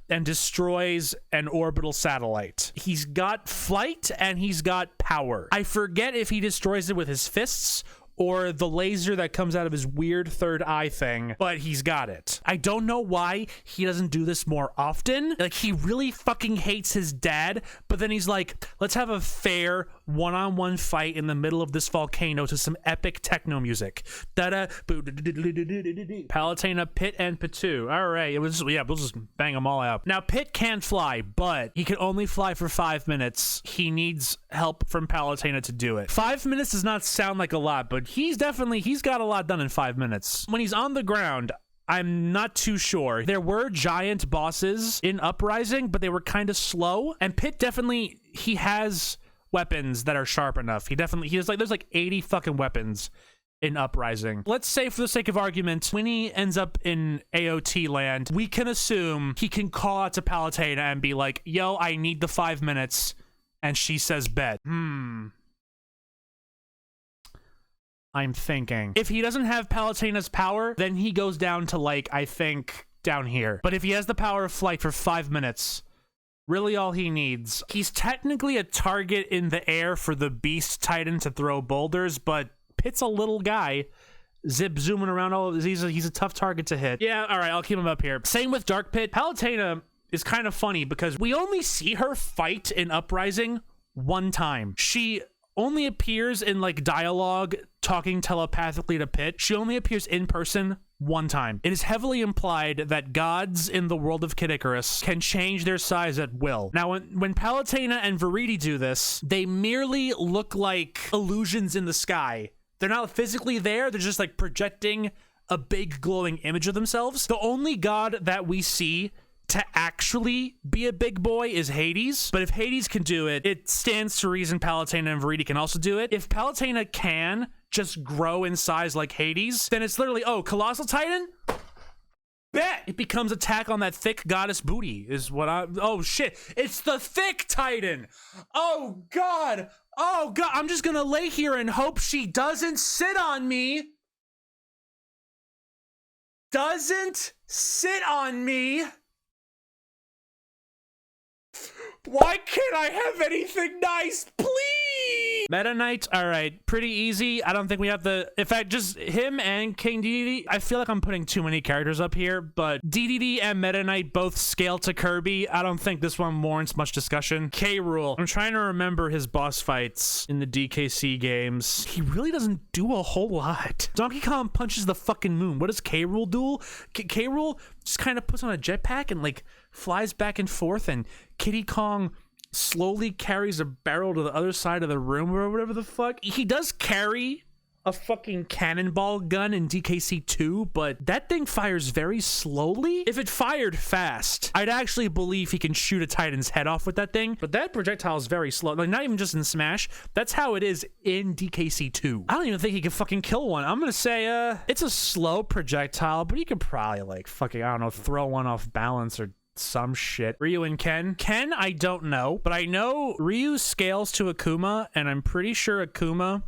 and destroys an orbital satellite. He's got flight and he's got power. I forget if he destroys it with his fists or the laser that comes out of his weird third eye thing, but he's got it. I don't know why he doesn't do this more often. Like, he really fucking hates his dad, but then he's like, let's have a fair one-on-one fight in the middle of this volcano to some epic techno music. Da-da, Palutena, Pit, and Pitu. All right, we'll just bang them all out. Now, Pit can fly, but he can only fly for 5 minutes. He needs help from Palutena to do it. 5 minutes does not sound like a lot, but he's got a lot done in 5 minutes. When he's on the ground, I'm not too sure. There were giant bosses in Uprising, but they were kind of slow. And Pit definitely, he has weapons that are sharp enough. There's like 80 fucking weapons in Uprising. Let's say, for the sake of argument, when he ends up in AOT land, we can assume he can call out to Palutena and be like, yo, I need the 5 minutes. And she says, bet. I'm thinking. If he doesn't have Palutena's power, then he goes down to, like, I think, down here. But if he has the power of flight for 5 minutes, really all he needs. He's technically a target in the air for the Beast Titan to throw boulders, but Pit's a little guy. Zip zooming around all of this. He's a tough target to hit. Yeah, all right, I'll keep him up here. Same with Dark Pit. Palutena is kind of funny because we only see her fight in Uprising one time. She only appears in, like, dialogue talking telepathically to Pit. She only appears in person one time. It is heavily implied that gods in the world of Kid Icarus can change their size at will. Now, when Palutena and Viridi do this, they merely look like illusions in the sky. They're not physically there. They're just, like, projecting a big glowing image of themselves. The only god that we see to actually be a big boy is Hades, but if Hades can do it, it stands to reason Palutena and Viridi can also do it. If Palutena can just grow in size like Hades, then it's literally, oh, Colossal Titan? Bet! It becomes attack on that thick goddess booty is what oh shit, it's the thick Titan! Oh god! Oh god, I'm just gonna lay here and hope she doesn't sit on me! Doesn't sit on me! Why can't I have anything nice, please? Meta Knight, all right, pretty easy. I don't think we have the, in fact, just him and King DDD. I feel like I'm putting too many characters up here, but DDD and Meta Knight both scale to Kirby. I don't think this one warrants much discussion. K. Rool, I'm trying to remember his boss fights in the DKC games. He really doesn't do a whole lot. Donkey Kong punches the fucking moon. What does K. Rool do? K. Rool just kind of puts on a jetpack and like flies back and forth, and Kiddy Kong slowly carries a barrel to the other side of the room or whatever the fuck. He does carry a fucking cannonball gun in DKC 2, but that thing fires very slowly. If it fired fast, I'd actually believe he can shoot a Titan's head off with that thing, but that projectile is very slow. Like, not even just in Smash, that's how it is in DKC 2. I don't even think he can fucking kill one. I'm gonna say, it's a slow projectile, but he could probably, like, fucking, I don't know, throw one off balance or some shit. Ryu and Ken. Ken, I don't know, but I know Ryu scales to Akuma, and I'm pretty sure Akuma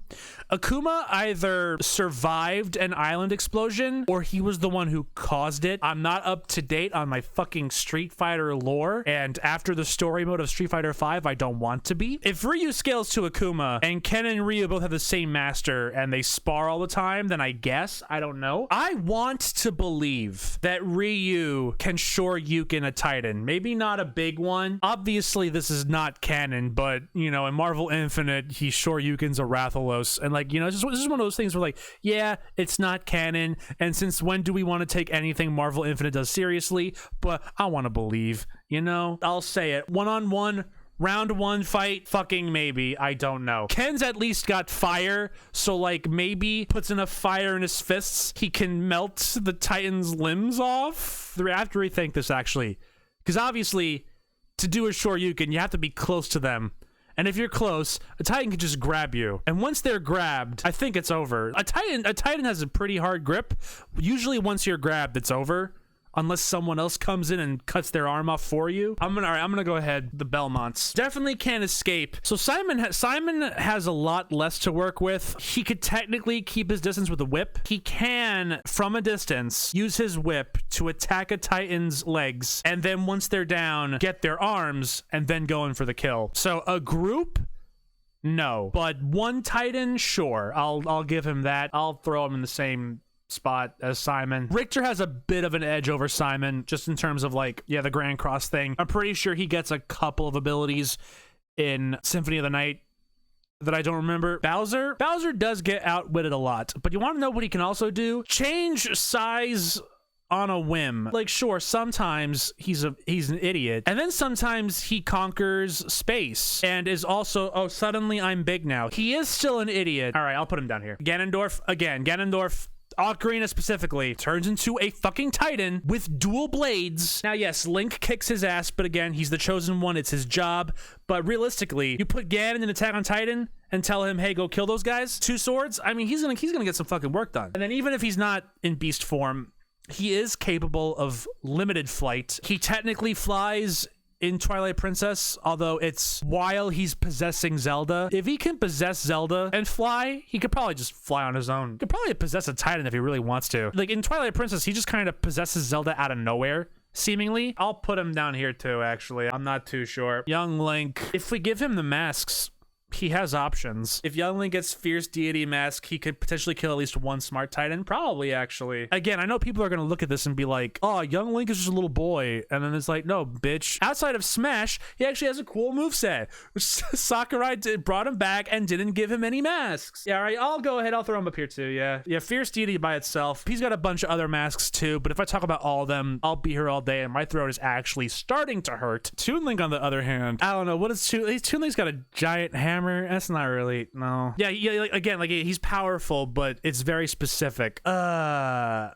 either survived an island explosion or he was the one who caused it. I'm not up to date on my fucking Street Fighter lore, and after the story mode of Street Fighter 5, I don't want to be. If Ryu scales to Akuma and Ken and Ryu both have the same master and they spar all the time, then I guess, I don't know. I want to believe that Ryu can Shoryuken a Titan. Maybe not a big one. Obviously, this is not canon, but, you know, in Marvel Infinite, he Shoryukens a Rathalos, and, like, you know, this is one of those things where, like, yeah, it's not canon, and since when do we want to take anything Marvel Infinite does seriously? But I want to believe, you know? I'll say it. One-on-one, round one fight, fucking maybe. I don't know. Ken's at least got fire, so, like, maybe puts enough fire in his fists, he can melt the Titan's limbs off? I have to rethink this, actually. Because obviously, to do a Shoryuken, you have to be close to them. And if you're close, a Titan can just grab you. And once they're grabbed, I think it's over. A Titan has a pretty hard grip. Usually once you're grabbed, it's over. Unless someone else comes in and cuts their arm off for you. I'm gonna go ahead. The Belmonts definitely can't escape. So Simon has a lot less to work with. He could technically keep his distance with a whip. He can, from a distance, use his whip to attack a Titan's legs, and then once they're down, get their arms, and then go in for the kill. So a group, no, but one Titan, sure. I'll give him that. I'll throw him in the same spot as Simon. Richter has a bit of an edge over Simon, just in terms of, like, yeah, the Grand Cross thing. I'm pretty sure he gets a couple of abilities in Symphony of the Night that I don't remember. Bowser does get outwitted a lot, but you want to know what he can also do? Change size on a whim. Like, sure, sometimes he's an idiot, and then sometimes he conquers space and is also, oh, suddenly I'm big now. He is still an idiot. All right, I'll put him down here. Ganondorf, again, Ocarina specifically, turns into a fucking Titan with dual blades. Now, yes, Link kicks his ass, but again, he's the chosen one. It's his job. But realistically, you put Ganon in Attack on Titan and tell him, hey, go kill those guys. 2 swords. I mean, he's gonna get some fucking work done. And then even if he's not in beast form, he is capable of limited flight. He technically flies in Twilight Princess, although it's while he's possessing Zelda. If he can possess Zelda and fly, he could probably just fly on his own. He could probably possess a Titan if he really wants to. Like, in Twilight Princess, he just kind of possesses Zelda out of nowhere, seemingly. I'll put him down here too, actually. I'm not too sure. Young Link, if we give him the masks, he has options. If Young Link gets Fierce Deity Mask, he could potentially kill at least one Smart Titan. Probably, actually. Again, I know people are gonna look at this and be like, oh, Young Link is just a little boy. And then it's like, no, bitch. Outside of Smash, he actually has a cool moveset. Sakurai brought him back and didn't give him any masks. Yeah, all right, I'll go ahead. I'll throw him up here too, yeah. Yeah, Fierce Deity by itself. He's got a bunch of other masks too, but if I talk about all of them, I'll be here all day and my throat is actually starting to hurt. Toon Link, on the other hand, I don't know. What is Toon Link's got a giant hammer. That's not really, no. Yeah, like, again, like, he's powerful, but it's very specific. I'll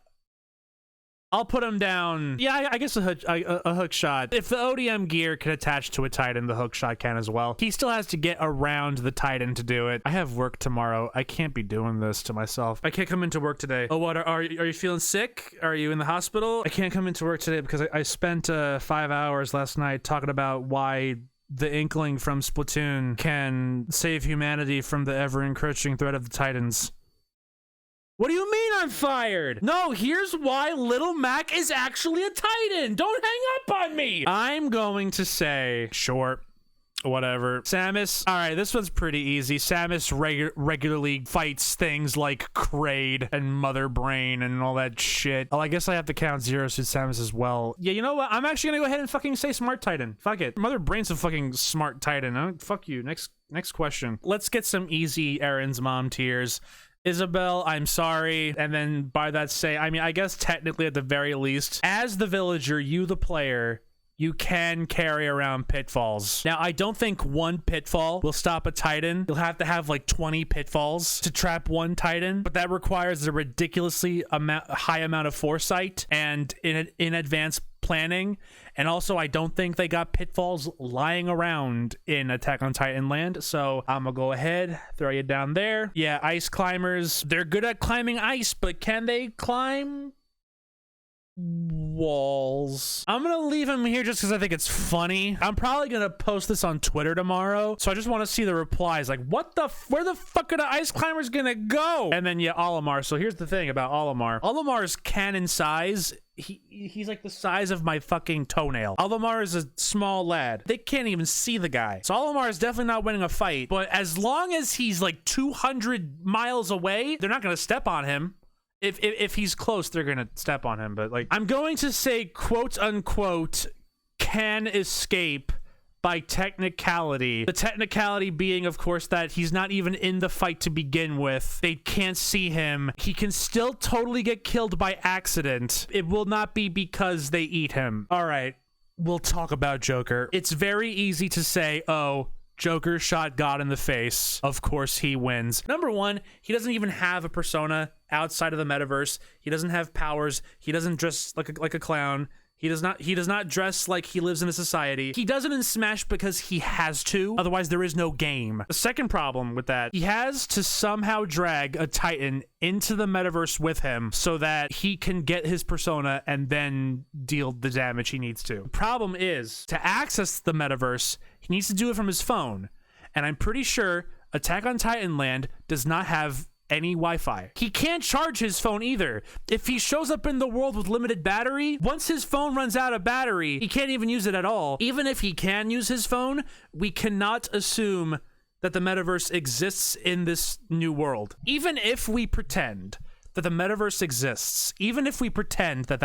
put him down. Yeah, I guess a hook shot. If the ODM gear can attach to a Titan, the hook shot can as well. He still has to get around the Titan to do it. I have work tomorrow. I can't be doing this to myself. I can't come into work today. Oh, what? Are you feeling sick? Are you in the hospital? I can't come into work today because I spent 5 hours last night talking about why the Inkling from Splatoon can save humanity from the ever-encroaching threat of the Titans. What do you mean I'm fired? No, here's why Little Mac is actually a Titan. Don't hang up on me. I'm going to say, sure, Whatever. Samus. All right, this one's pretty easy. Samus regularly fights things like Kraid and Mother Brain and all that shit. Oh, I guess I have to count Zero Suit Samus as well. Yeah, you know what? I'm actually gonna go ahead and fucking say Smart Titan. Fuck it. Mother Brain's a fucking Smart Titan. Fuck you. Next question. Let's get some easy Aaron's mom tears. Isabel, I'm sorry. And then by that say, I mean, I guess technically at the very least, as the villager, you the player, you can carry around pitfalls. Now, I don't think one pitfall will stop a Titan. You'll have to have like 20 pitfalls to trap one Titan, but that requires a ridiculously high amount of foresight and in advance planning. And also, I don't think they got pitfalls lying around in Attack on Titan land. So I'm gonna go ahead, throw you down there. Yeah, ice climbers, they're good at climbing ice, but can they climb walls? I'm gonna leave him here just because I think it's funny. I'm probably gonna post this on Twitter tomorrow, so I just want to see the replies. Like, where the fuck are the ice climbers gonna go? And then yeah, Olimar. So here's the thing about Olimar. Olimar's cannon size, he's like the size of my fucking toenail. Olimar is a small lad. They can't even see the guy. So Olimar is definitely not winning a fight, but as long as he's like 200 miles away, they're not gonna step on him. If he's close, they're gonna step on him. But like, I'm going to say, quote unquote, can escape by technicality. The technicality being, of course, that he's not even in the fight to begin with. They can't see him. He can still totally get killed by accident. It will not be because they eat him. All right, we'll talk about Joker. It's very easy to say, oh, Joker shot God in the face. Of course he wins. Number one, he doesn't even have a persona outside of the metaverse. He doesn't have powers. He doesn't dress like a clown. He does not dress like he lives in a society. He does it in Smash because he has to. Otherwise, there is no game. The second problem with that, he has to somehow drag a Titan into the metaverse with him so that he can get his persona and then deal the damage he needs to. The problem is, to access the metaverse, he needs to do it from his phone. And I'm pretty sure Attack on Titan Land does not have any Wi-Fi. He can't charge his phone either. If he shows up in the world with limited battery, once his phone runs out of battery, he can't even use it at all. Even if he can use his phone, we cannot assume that the metaverse exists in this new world. Even if we pretend that the metaverse exists, even if we pretend that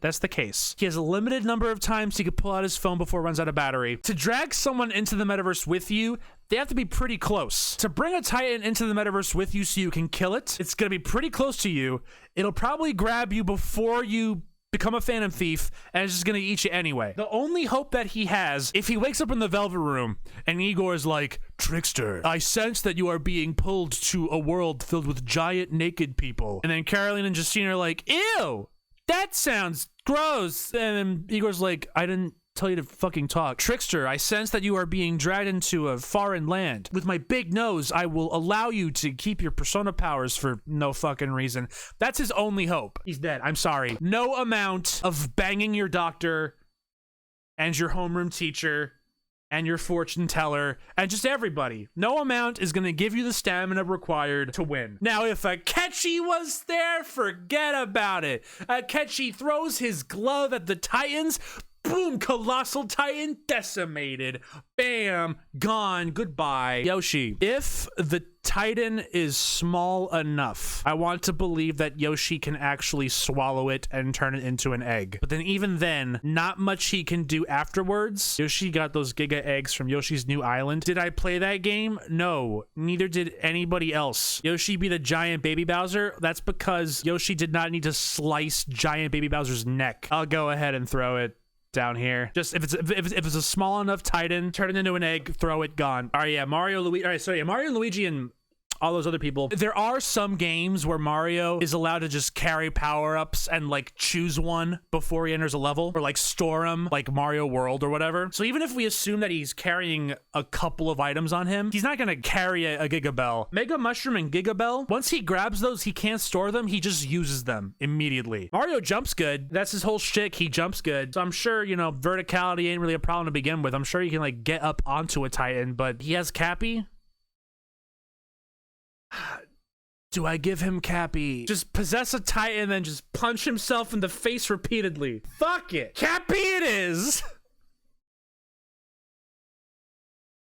that's the case, he has a limited number of times he could pull out his phone before it runs out of battery. To drag someone into the metaverse with you, they have to be pretty close. To bring a Titan into the metaverse with you so you can kill it, it's gonna be pretty close to you. It'll probably grab you before you become a Phantom Thief, and it's just gonna eat you anyway. The only hope that he has, if he wakes up in the Velvet Room and Igor is like, "Trickster, I sense that you are being pulled to a world filled with giant naked people," and then Caroline and Justine are like, "Ew, that sounds gross," and then Igor's like, "I didn't tell you to fucking talk. Trickster, I sense that you are being dragged into a foreign land. With my big nose, I will allow you to keep your persona powers for no fucking reason." That's his only hope. He's dead. I'm sorry. No amount of banging your doctor and your homeroom teacher and your fortune teller and just everybody, no amount is going to give you the stamina required to win. Now, if Akechi was there, forget about it. Akechi throws his glove at the Titans. Boom, colossal Titan decimated. Bam, gone, goodbye. Yoshi, if the Titan is small enough, I want to believe that Yoshi can actually swallow it and turn it into an egg. But then even then, not much he can do afterwards. Yoshi got those Giga eggs from Yoshi's New Island. Did I play that game? No, neither did anybody else. Yoshi beat a giant Baby Bowser. That's because Yoshi did not need to slice giant Baby Bowser's neck. I'll go ahead and throw it down here. Just if it's a small enough Titan, turn it into an egg, throw it, gone. All right, yeah, Mario, Luigi. All right, so yeah, Mario, Luigi, and all those other people. There are some games where Mario is allowed to just carry power-ups and like choose one before he enters a level, or like store them, like Mario World or whatever. So even if we assume that he's carrying a couple of items on him, he's not gonna carry a Giga Bell. Mega Mushroom and Giga Bell, once he grabs those, he can't store them, he just uses them immediately. Mario jumps good. That's his whole shtick. He jumps good. So I'm sure, you know, verticality ain't really a problem to begin with. I'm sure he can like get up onto a Titan, but he has Cappy. Do I give him Cappy? Just possess a Titan and then just punch himself in the face repeatedly. Fuck it. Cappy it is.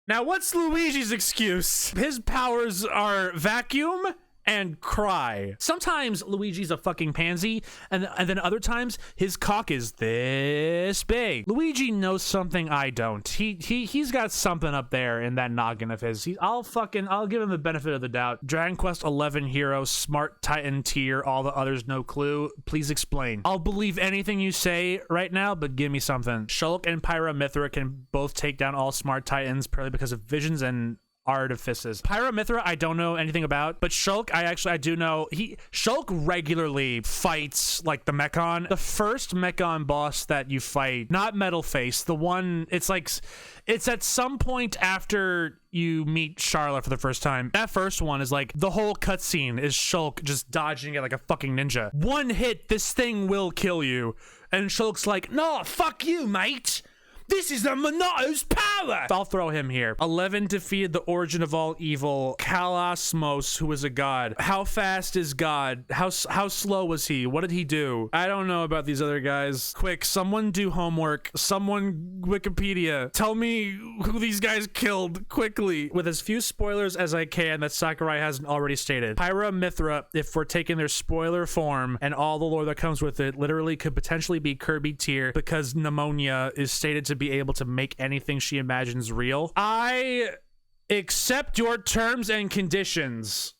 Now, what's Luigi's excuse? His powers are vacuum and cry. Sometimes Luigi's a fucking pansy, and then other times his cock is this big. Luigi knows something I don't. He's got something up there in that noggin of his. I'll give him the benefit of the doubt. Dragon Quest 11 hero, smart Titan tier, all the others no clue. Please explain. I'll believe anything you say right now, but give me something. Shulk and Pyra Mythra can both take down all smart Titans purely because of visions and artifices. Pyra Mythra, I don't know anything about, but Shulk, I do know. Shulk regularly fights like the Mechon. The first Mechon boss that you fight, not Metal Face, the one, it's at some point after you meet Charlotte for the first time. That first one is like, the whole cutscene is Shulk just dodging it like a fucking ninja. One hit, this thing will kill you. And Shulk's like, no, fuck you, mate. This is the Monato's power! I'll throw him here. 11 defeated the origin of all evil, Kalasmos, who was a god. How fast is God? How slow was he? What did he do? I don't know about these other guys. Quick, someone do homework. Someone Wikipedia. Tell me who these guys killed quickly. With as few spoilers as I can that Sakurai hasn't already stated. Pyra Mythra, if we're taking their spoiler form and all the lore that comes with it, literally could potentially be Kirby tier because pneumonia is stated to be able to make anything she imagines real. I accept your terms and conditions.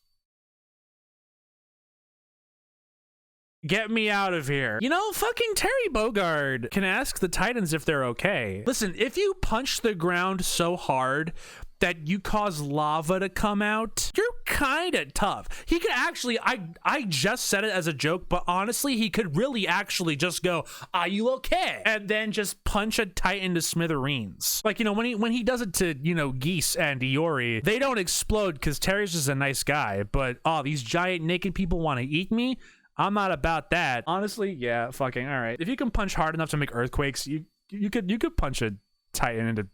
Get me out of here. You know, fucking Terry Bogard can ask the Titans if they're okay. Listen, if you punch the ground so hard that you cause lava to come out, you're kind of tough. He could actually, I just said it as a joke, but honestly, he could really actually just go, are you okay? And then just punch a Titan to smithereens. Like, you know, when he does it to, you know, Geese and Iori, they don't explode because Terry's just a nice guy, but, oh, these giant naked people want to eat me? I'm not about that. Honestly, yeah, fucking, all right. If you can punch hard enough to make earthquakes, you could punch a Titan into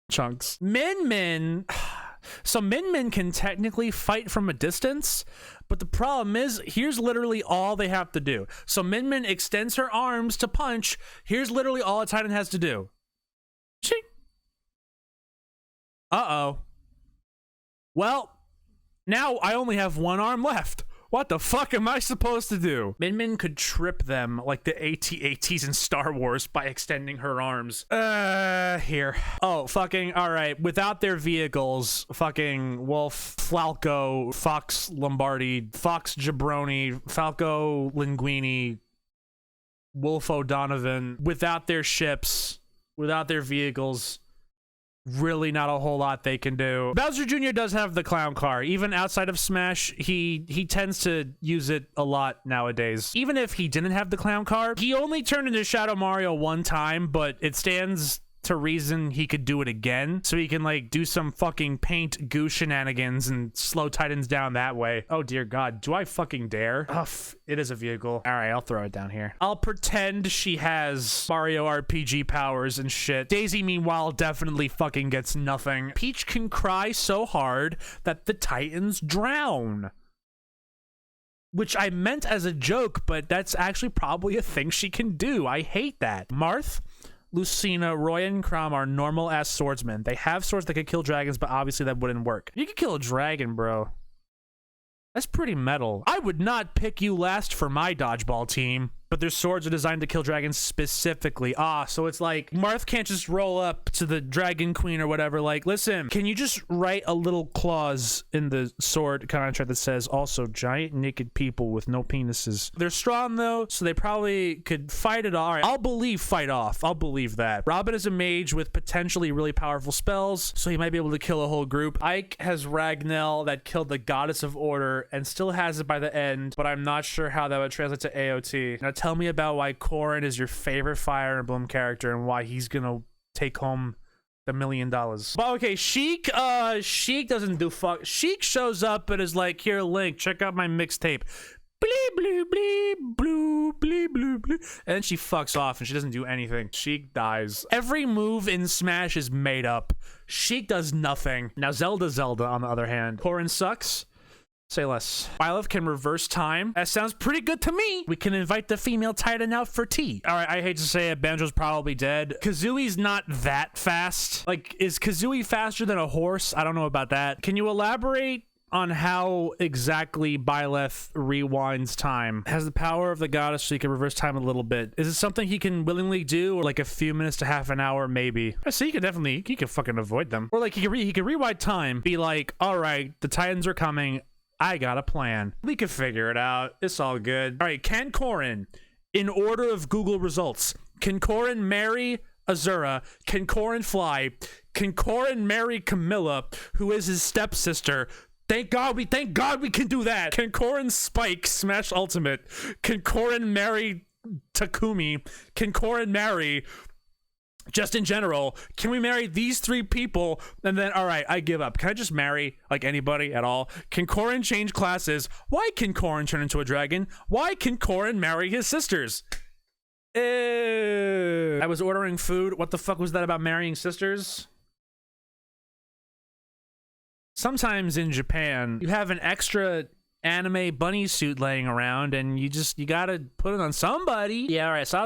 chunks. Min Min. So Min Min can technically fight from a distance, but the problem is, here's literally all they have to do. So Min Min extends her arms to punch. Here's literally all a Titan has to do. Ching. Uh-oh. Well, now I only have one arm left. What the fuck am I supposed to do? Min Min could trip them like the AT-ATs in Star Wars by extending her arms. Here. Oh, fucking, all right. Without their vehicles, fucking Wolf, Falco, Fox Lombardi, Fox Jabroni, Falco Linguini, Wolf O'Donovan, without their ships, without their vehicles, really not a whole lot they can do. Bowser Jr. does have the clown car. Even outside of Smash, he tends to use it a lot nowadays. Even if he didn't have the clown car, he only turned into Shadow Mario one time, but it stands to reason he could do it again, so he can like do some fucking paint goo shenanigans and slow Titans down that way. Oh dear god, do I fucking dare? It is a vehicle. All right, I'll throw it down here. I'll pretend she has Mario RPG powers and shit. Daisy meanwhile definitely fucking gets nothing. Peach can cry so hard that the Titans drown, which I meant as a joke, but that's actually probably a thing she can do. I hate that. Marth, Lucina, Roy, and Crom are normal-ass swordsmen. They have swords that could kill dragons, but obviously that wouldn't work. You could kill a dragon, bro. That's pretty metal. I would not pick you last for my dodgeball team, but their swords are designed to kill dragons specifically. So it's like Marth can't just roll up to the dragon queen or whatever like, listen, can you just write a little clause in the sword contract that says also giant naked people with no penises? They're strong though, so they probably could fight it all right. I'll believe fight off. I'll believe that. Robin is a mage with potentially really powerful spells, so he might be able to kill a whole group. Ike has Ragnell that killed the goddess of order and still has it by the end, but I'm not sure how that would translate to AOT. Now tell me about why Corrin is your favorite Fire Emblem character and why he's gonna take home the $1 million. But okay, Sheik doesn't do fuck. Sheik shows up and is like, here, Link, check out my mixtape. Blee, blee, blee, blue, blee, blue, blue. And then she fucks off and she doesn't do anything. Sheik dies. Every move in Smash is made up. Sheik does nothing. Now Zelda on the other hand. Corrin sucks. Say less. Byleth can reverse time. That sounds pretty good to me. We can invite the female Titan out for tea. All right, I hate to say it, Banjo's probably dead. Kazui's not that fast. Like, is Kazooie faster than a horse? I don't know about that. Can you elaborate on how exactly Byleth rewinds time? Has the power of the goddess so he can reverse time a little bit. Is it something he can willingly do, or like a few minutes to half an hour maybe? So he could fucking avoid them. Or like he could rewind time, be like, all right, the Titans are coming. I got a plan. We could figure it out. It's all good. All right, can Corrin, in order of Google results, can Corrin marry Azura? Can Corrin fly? Can Corrin marry Camilla, who is his stepsister? Thank God we can do that. Can Corrin Spike Smash Ultimate? Can Corrin marry Takumi? Can Corrin marry... Just in general, can we marry these 3 people? And then, all right, I give up. Can I just marry, like, anybody at all? Can Corrin change classes? Why can Corrin turn into a dragon? Why can Corrin marry his sisters? I was ordering food. What the fuck was that about marrying sisters? Sometimes in Japan, you have an extra anime bunny suit laying around and you gotta put it on somebody. Yeah, all right, so I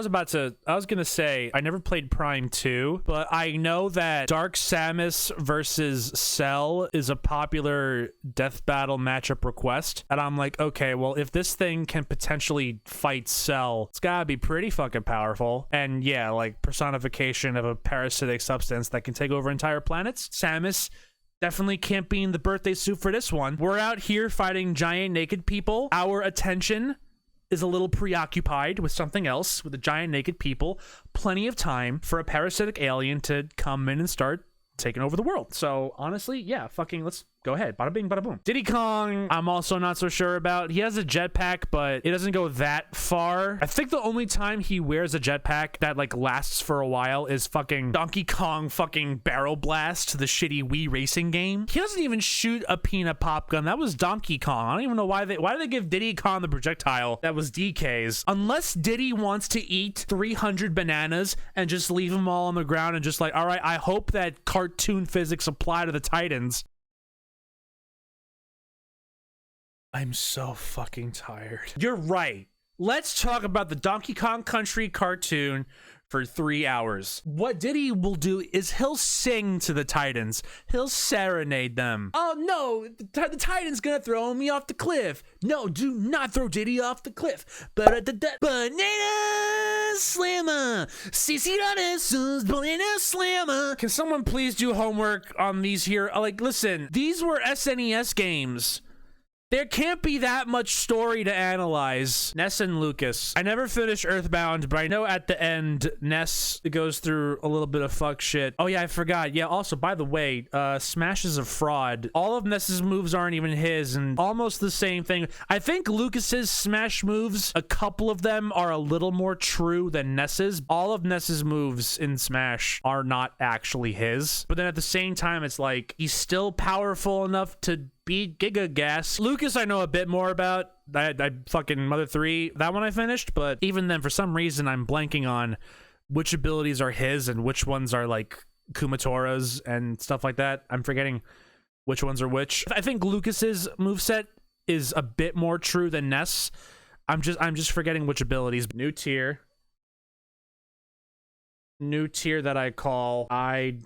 was gonna say I never played Prime 2, but I know that Dark Samus versus Cell is a popular death battle matchup request, and I'm like, okay, well, if this thing can potentially fight Cell, it's gotta be pretty fucking powerful. And yeah, like personification of a parasitic substance that can take over entire planets. Samus definitely can't be in the birthday suit for this one. We're out here fighting giant naked people. Our attention is a little preoccupied with something else, with the giant naked people. Plenty of time for a parasitic alien to come in and start taking over the world. So honestly, yeah, fucking let's go ahead. Bada bing, bada boom. Diddy Kong, I'm also not so sure about. He has a jetpack, but it doesn't go that far. I think the only time he wears a jetpack that like lasts for a while is fucking Donkey Kong fucking Barrel Blast, the shitty Wii racing game. He doesn't even shoot a peanut pop gun. That was Donkey Kong. I don't even know why did they give Diddy Kong the projectile that was DK's. Unless Diddy wants to eat 300 bananas and just leave them all on the ground and just like, all right, I hope that cartoon physics apply to the Titans. I'm so fucking tired. You're right. Let's talk about the Donkey Kong Country cartoon for 3 hours. What Diddy will do is he'll sing to the Titans. He'll serenade them. Oh no, the Titan's gonna throw me off the cliff. No, do not throw Diddy off the cliff. Banana Slammer. Banana Slammer. Can someone please do homework on these here? Like, listen, these were SNES games. There can't be that much story to analyze. Ness and Lucas. I never finished Earthbound, but I know at the end, Ness goes through a little bit of fuck shit. Oh yeah, I forgot. Yeah, also, by the way, Smash is a fraud. All of Ness's moves aren't even his, and almost the same thing. I think Lucas's Smash moves, a couple of them are a little more true than Ness's. All of Ness's moves in Smash are not actually his. But then at the same time, it's like, he's still powerful enough to beat Giga Gas. Lucas I know a bit more about. I fucking Mother 3, that one I finished, but even then, for some reason, I'm blanking on which abilities are his and which ones are like Kumatora's and stuff like that. I'm forgetting which ones are which. I think Lucas's moveset is a bit more true than Ness. I'm just forgetting which abilities. New tier that I call I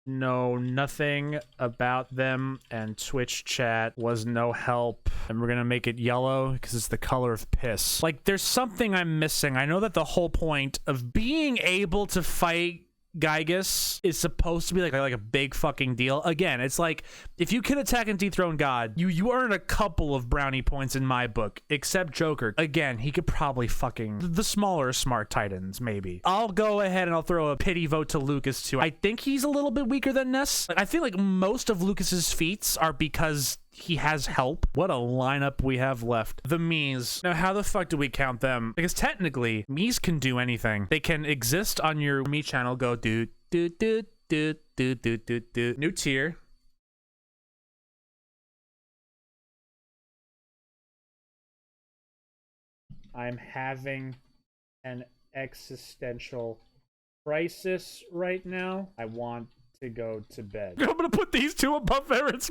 know nothing about them, and Twitch chat was no help, and we're gonna make it yellow because it's the color of piss. Like, there's something I'm missing. I know that the whole point of being able to fight Gygus is supposed to be like a big fucking deal. Again, it's like, if you can attack and dethrone God, you earn a couple of brownie points in my book, except Joker. Again, he could probably fucking the smaller smart Titans, maybe. I'll go ahead and I'll throw a pity vote to Lucas too. I think he's a little bit weaker than Ness. I feel like most of Lucas's feats are because he has help. What a lineup we have left. The Miis. Now, how the fuck do we count them? Because technically, Miis can do anything. They can exist on your Mii channel, go do, do, do, do, do, do, do, do. New tier. I'm having an existential crisis right now. I want to go to bed. I'm gonna put these two above Aaron's.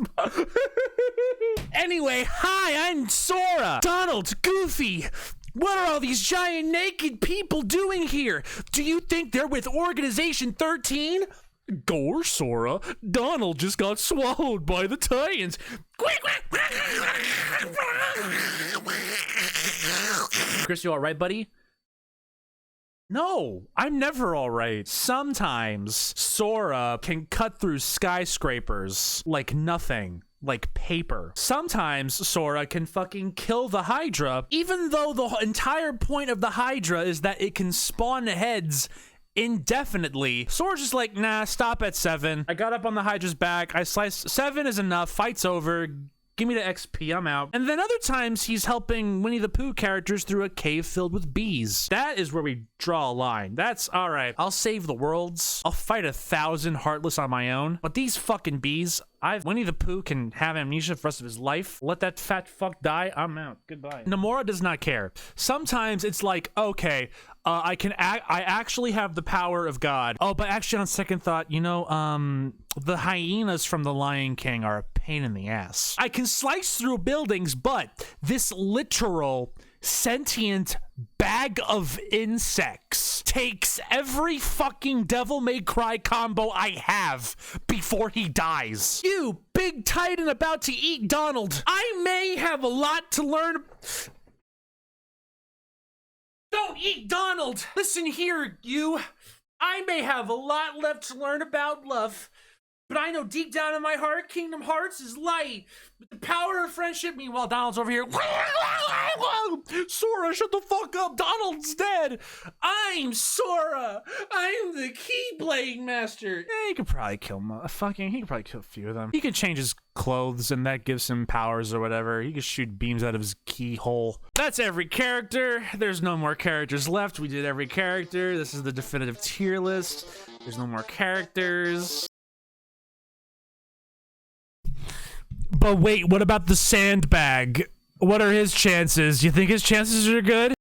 Anyway, hi, I'm Sora. Donald, Goofy. What are all these giant naked people doing here? Do you think they're with Organization 13? Gore, Sora. Donald just got swallowed by the Titans. Chris, you all right, buddy? No, I'm never all right. Sometimes Sora can cut through skyscrapers like nothing. Like paper. Sometimes Sora can fucking kill the Hydra, even though the entire point of the Hydra is that it can spawn heads indefinitely. Sora's just like, nah, stop at 7. I got up on the Hydra's back. I sliced 7 is enough. Fight's over. Give me the XP, I'm out. And then other times he's helping Winnie the Pooh characters through a cave filled with bees. That is where we draw a line. That's all right. I'll save the worlds. I'll fight 1,000 Heartless on my own. But these fucking bees, Winnie the Pooh can have amnesia for the rest of his life. Let that fat fuck die. I'm out. Goodbye. Nomura does not care. Sometimes it's like, okay, I actually have the power of God. Oh, but actually on second thought, you know, the hyenas from The Lion King are a pain in the ass. I can slice through buildings, but this literal sentient bag of insects takes every fucking Devil May Cry combo I have before he dies. You big titan about to eat Donald. I may have a lot to learn. Don't eat Donald! Listen here, you. I may have a lot left to learn about love, but I know deep down in my heart, Kingdom Hearts is light. With the power of friendship. Meanwhile, Donald's over here. Sora, shut the fuck up. Donald's dead. I'm Sora. I'm the Keyblade Master. Yeah, he could probably kill he could probably kill a few of them. He could change his clothes and that gives him powers or whatever. He could shoot beams out of his keyhole. That's every character. There's no more characters left. We did every character. This is the definitive tier list. There's no more characters. But wait, what about the sandbag? What are his chances? You think his chances are good?